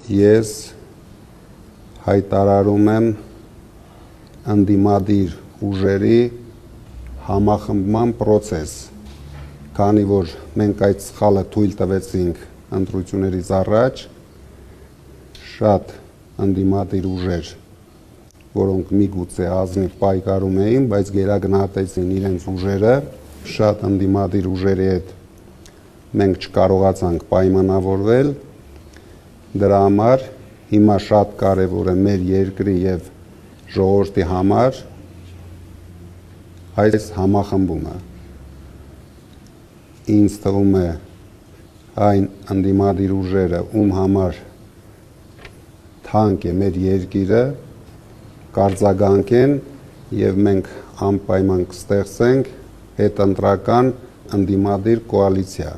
ես հայտարարում եմ ընդդիմադիր ուժերի համախմբման պրոցես, քանի որ մենք այդ սխալը թույլ տվեցինք ընտրություններից առաջ, շատ ընդդիմադիր ուժեր, որոնք միգուցե ազնիվ պայքարում էին, բայց գերագնահատեցին իրենց ուժերը, շատ ընդդիմադիր ուժերի հետ մենք չկարողացանք պայմանավորվել, դրա համար հիմա շատ կարևոր է մեր երկրի եւ ժողովրդի համար այս համախմբումը։ Ինձ թվում է այն ընդդիմադիր ուժերը, ում համար թանկ է մեր երկիրը, կարձագանքեն եւ մենք անպայման կստեղծենք հետընտրական ընդդիմադիր կոալիցիա։